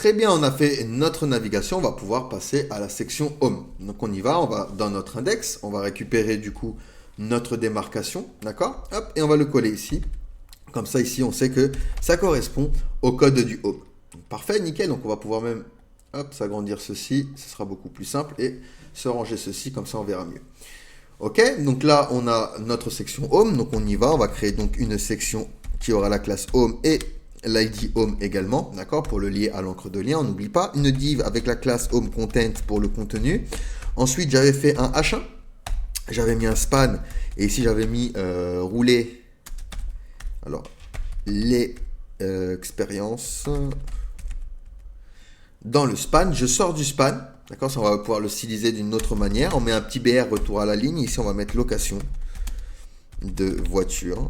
Très bien, on a fait notre navigation, on va pouvoir passer à la section Home. Donc on y va, on va dans notre index, on va récupérer du coup notre démarcation, d'accord? Hop, et on va le coller ici. Comme ça, ici, on sait que ça correspond au code du Home. Donc, parfait, nickel. Donc on va pouvoir même, hop, s'agrandir ceci, ce sera beaucoup plus simple, et se ranger ceci, comme ça on verra mieux. Ok, donc là, on a notre section Home, donc on y va, on va créer donc une section qui aura la classe Home et l'ID Home également, d'accord, pour le lier à l'encre de lien. On n'oublie pas une div avec la classe Home Content pour le contenu. Ensuite, j'avais fait un H1, j'avais mis un span, et ici j'avais mis rouler, alors, les expériences dans le span. Je sors du span, d'accord, ça on va pouvoir le styliser d'une autre manière. On met un petit BR retour à la ligne, ici on va mettre location de voiture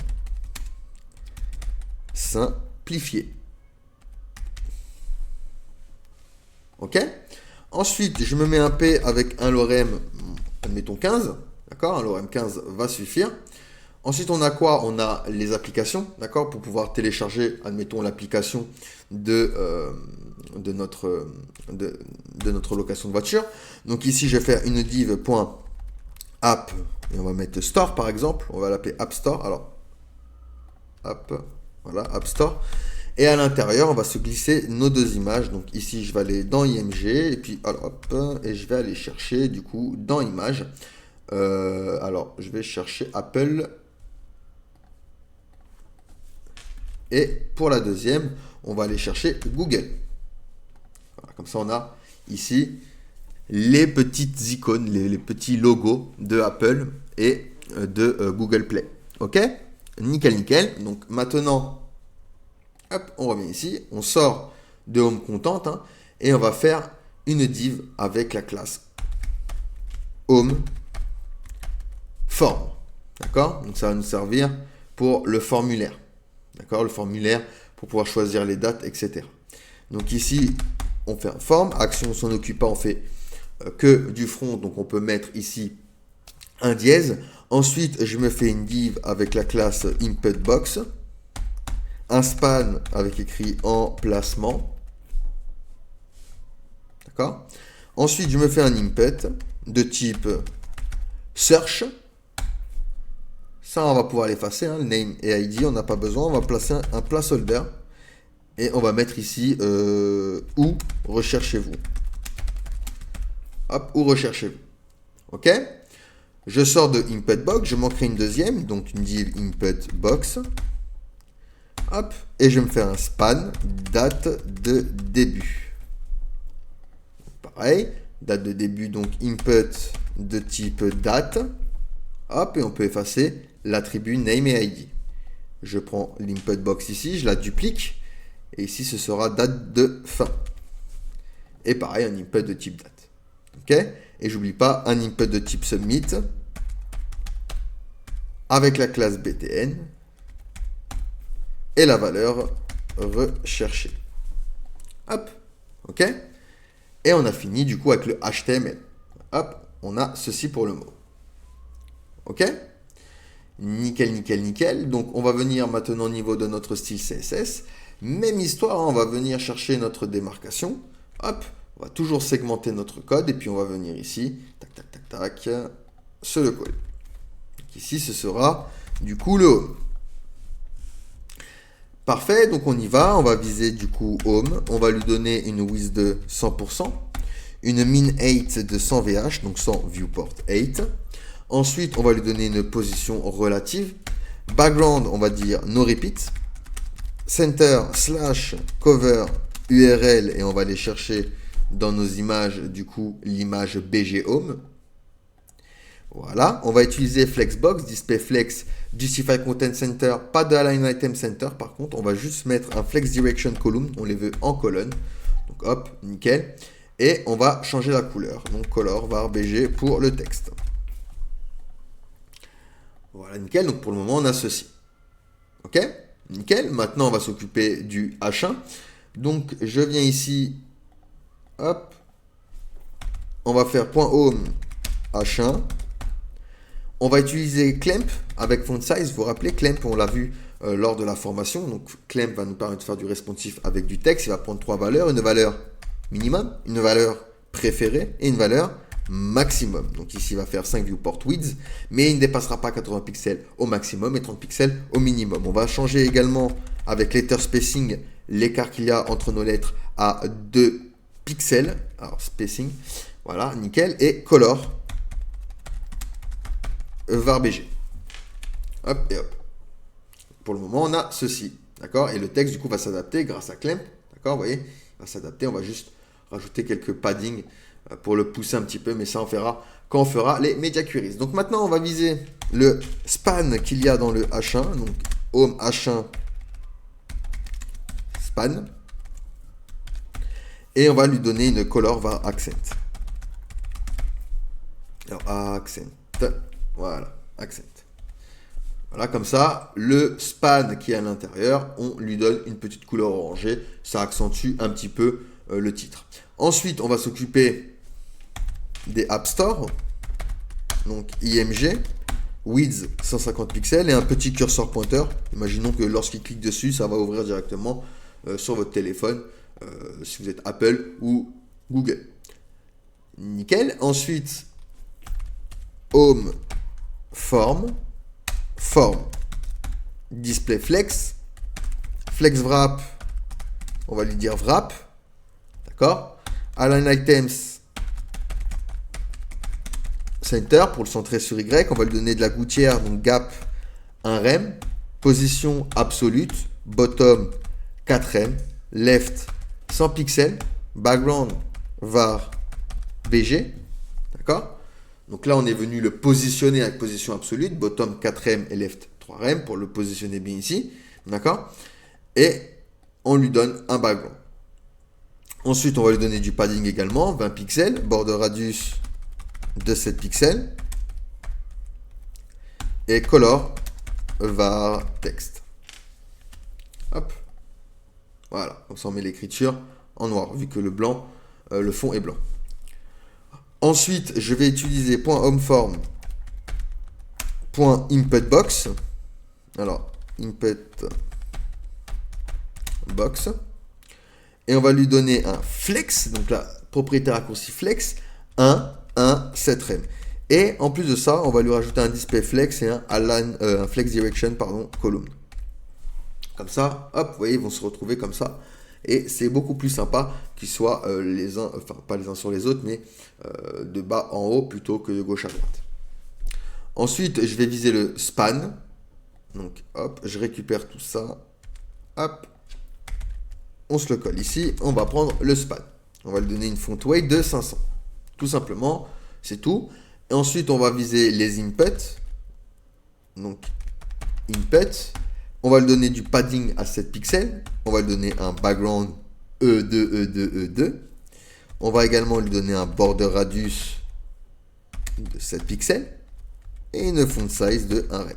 simplifié. Ok. Ensuite, je me mets un P avec un lorem, admettons 15. D'accord, un lorem 15 va suffire. Ensuite, on a quoi? On a les applications, d'accord, pour pouvoir télécharger, admettons, l'application de notre location de voiture. Donc ici, je vais faire une div.app et on va mettre store, par exemple. On va l'appeler App Store. Alors, app. Voilà, App Store. Et à l'intérieur, on va se glisser nos deux images. Donc ici, je vais aller dans IMG. Et puis, alors, hop, et je vais aller chercher, du coup, dans Images. Alors, je vais chercher Apple. Et pour la deuxième, on va aller chercher Google. Voilà, comme ça, on a ici les petites icônes, les petits logos de Apple et de Google Play. Ok? Nickel, nickel. Donc maintenant, hop, on revient ici, on sort de Home Content hein, et on va faire une div avec la classe Home Form. D'accord? Donc ça va nous servir pour le formulaire. D'accord? Le formulaire pour pouvoir choisir les dates, etc. Donc ici, on fait un form. Action s'en occupe pas, on fait que du front. Donc on peut mettre ici un dièse. Ensuite, je me fais une div avec la classe inputBox. Un span avec écrit emplacement. D'accord? Ensuite, je me fais un input de type search. Ça, on va pouvoir l'effacer, hein, name et ID, on n'a pas besoin. On va placer un placeholder et on va mettre ici où recherchez-vous. Hop, où recherchez-vous. Ok? Je sors de inputBox, je m'en crée une deuxième, donc une div inputBox. Hop, et je vais me faire un span date de début. Pareil, date de début, donc input de type date. Hop, et on peut effacer l'attribut name et ID. Je prends l'input box ici, je la duplique, et ici ce sera date de fin. Et pareil, un input de type date. Ok? Et j'oublie pas un input de type submit avec la classe btn et la valeur recherchée. Hop, ok? Et on a fini du coup avec le HTML. Hop, on a ceci pour le mot. Ok? Nickel, nickel, nickel. Donc, on va venir maintenant au niveau de notre style CSS. Même histoire, hein, on va venir chercher notre démarcation. Hop, on va toujours segmenter notre code. Et puis, on va venir ici. Tac, tac, tac, tac. Se le coller. Donc, ici, ce sera du coup le home. Parfait, donc on y va. On va viser du coup home. On va lui donner une width de 100%. Une min 8 de 100 VH, donc 100 viewport 8. Ensuite, on va lui donner une position relative. Background, on va dire no repeat. Center / cover URL et on va aller chercher dans nos images, du coup, l'image BG Home. Voilà. On va utiliser Flexbox, Display Flex, Justify Content Center, pas de Align Item Center. Par contre, on va juste mettre un Flex Direction Column. On les veut en colonne. Donc, hop, nickel. Et on va changer la couleur. Donc, color var BG pour le texte. Voilà, nickel. Donc, pour le moment, on a ceci. OK? Nickel. Maintenant, on va s'occuper du H1. Donc, je viens ici. Hop. On va faire .home H1. On va utiliser Clamp avec font size. Vous vous rappelez, Clamp, on l'a vu lors de la formation. Donc clamp va nous permettre de faire du responsif avec du texte. Il va prendre 3 valeurs, une valeur minimum, une valeur préférée et une valeur maximum. Donc ici, il va faire 5 viewport widths, mais il ne dépassera pas 80 pixels au maximum et 30 pixels au minimum. On va changer également avec letter spacing l'écart qu'il y a entre nos lettres à 2 pixels. Alors spacing, voilà, nickel. Et color var BG. Hop et hop. Pour le moment, on a ceci. D'accord? Et le texte, du coup, va s'adapter grâce à clamp. D'accord? Vous voyez? Il va s'adapter. On va juste rajouter quelques padding pour le pousser un petit peu, mais ça, on fera quand on fera les media queries. Donc maintenant, on va viser le span qu'il y a dans le H1. Donc, home H1 span. Et on va lui donner une color var accent. Alors, accent. Voilà, accent. Voilà, comme ça, le span qui est à l'intérieur, on lui donne une petite couleur orangée. Ça accentue un petit peu le titre. Ensuite, on va s'occuper des App Store. Donc, IMG, width 150 pixels et un petit curseur pointeur. Imaginons que lorsqu'il clique dessus, ça va ouvrir directement sur votre téléphone, si vous êtes Apple ou Google. Nickel. Ensuite, Home, Form, Display Flex, Flex Wrap, on va lui dire Wrap, d'accord. Align Items, Center pour le centrer sur Y, on va lui donner de la gouttière, donc Gap, un rem, position absolute, Bottom, 4 rem, Left, 100 pixels, Background, var, BG, d'accord. Donc là, on est venu le positionner avec position absolue, bottom 4M et left 3M pour le positionner bien ici. D'accord? Et on lui donne un background. Ensuite, on va lui donner du padding également, 20 pixels, border radius de 7 pixels. Et color var text. Hop. Voilà, comme ça on met l'écriture en noir, vu que le blanc, le fond est blanc. Ensuite, je vais utiliser .homeform, .inputBox. Alors, inputBox. Et on va lui donner un flex, donc la propriété raccourci flex, 1, 7 rem. Et en plus de ça, on va lui rajouter un display flex et un flex direction, column. Comme ça, hop, vous voyez, ils vont se retrouver comme ça. Et c'est beaucoup plus sympa qu'ils soient les uns, enfin pas les uns sur les autres, mais de bas en haut plutôt que de gauche à droite. Ensuite, je vais viser le span. Donc hop, je récupère tout ça. Hop, on se le colle ici. On va prendre le span. On va lui donner une font weight de 500. Tout simplement, c'est tout. Et ensuite, on va viser les inputs. Donc input. On va lui donner du padding à 7 pixels. On va lui donner un background E2, E2, E2. On va également lui donner un border radius de 7 pixels. Et une font size de 1 rem.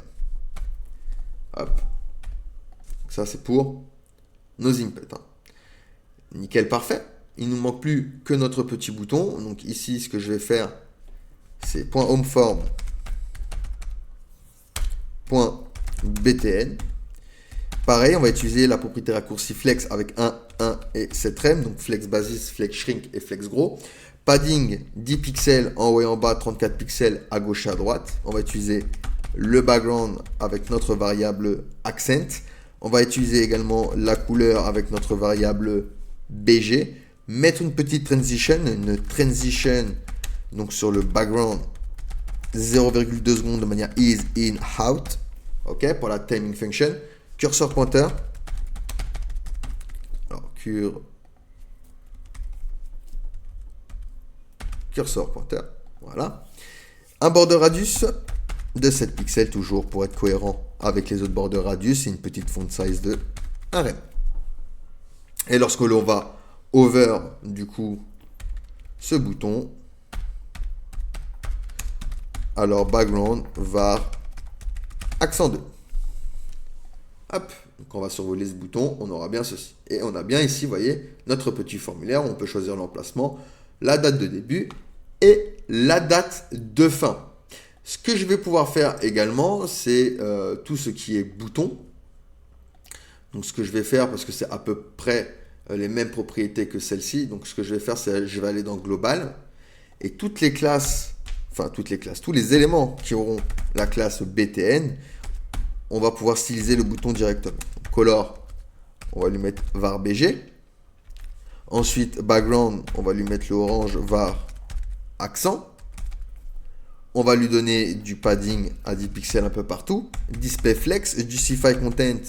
Hop. Ça, c'est pour nos inputs. Hein. Nickel, parfait. Il ne nous manque plus que notre petit bouton. Donc ici, ce que je vais faire, c'est .homeform, .btn. Pareil, on va utiliser la propriété raccourci flex avec 1, 1 et 7 rem, donc flex basis, flex shrink et flex gros. Padding 10 pixels en haut et en bas, 34 pixels à gauche et à droite. On va utiliser le background avec notre variable accent. On va utiliser également la couleur avec notre variable BG. Mettre une petite transition, donc sur le background 0,2 secondes de manière is, in, out. Ok, pour la timing function. Curseur pointeur. Alors, curseur pointeur. Voilà. Un border radius de 7 pixels, toujours pour être cohérent avec les autres border radius. Et une petite font size de 1 rem. Et lorsque l'on va over, du coup, ce bouton, alors background var accent 2. Hop, donc on va survoler ce bouton, on aura bien ceci. Et on a bien ici, vous voyez, notre petit formulaire où on peut choisir l'emplacement, la date de début et la date de fin. Ce que je vais pouvoir faire également, c'est tout ce qui est bouton. Donc ce que je vais faire, parce que c'est à peu près les mêmes propriétés que celle-ci, donc ce que je vais faire, c'est je vais aller dans Global, et toutes les classes, tous les éléments qui auront la classe BTN, on va pouvoir styliser le bouton directement. Color, on va lui mettre var BG. Ensuite, background, on va lui mettre le orange var accent. On va lui donner du padding à 10 pixels un peu partout. Display flex, justify content,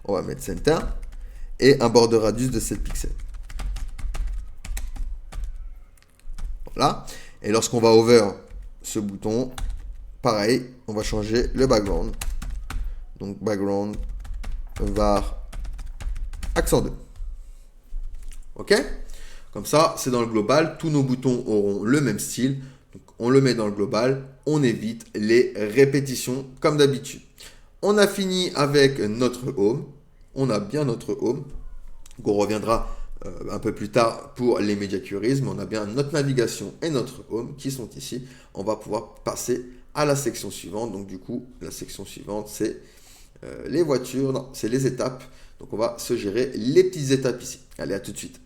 on va mettre center. Et un border radius de 7 pixels. Voilà. Et lorsqu'on va over ce bouton, pareil, on va changer le background. Donc background var accent 2. Ok? Comme ça, c'est dans le global. Tous nos boutons auront le même style. Donc, on le met dans le global. On évite les répétitions comme d'habitude. On a fini avec notre home. On a bien notre home. Donc, on reviendra un peu plus tard pour les media queries. Mais on a bien notre navigation et notre home qui sont ici. On va pouvoir passer à la section suivante. Donc du coup, la section suivante, c'est les voitures. Non, c'est les étapes. Donc on va se gérer les petites étapes ici. Allez, à tout de suite.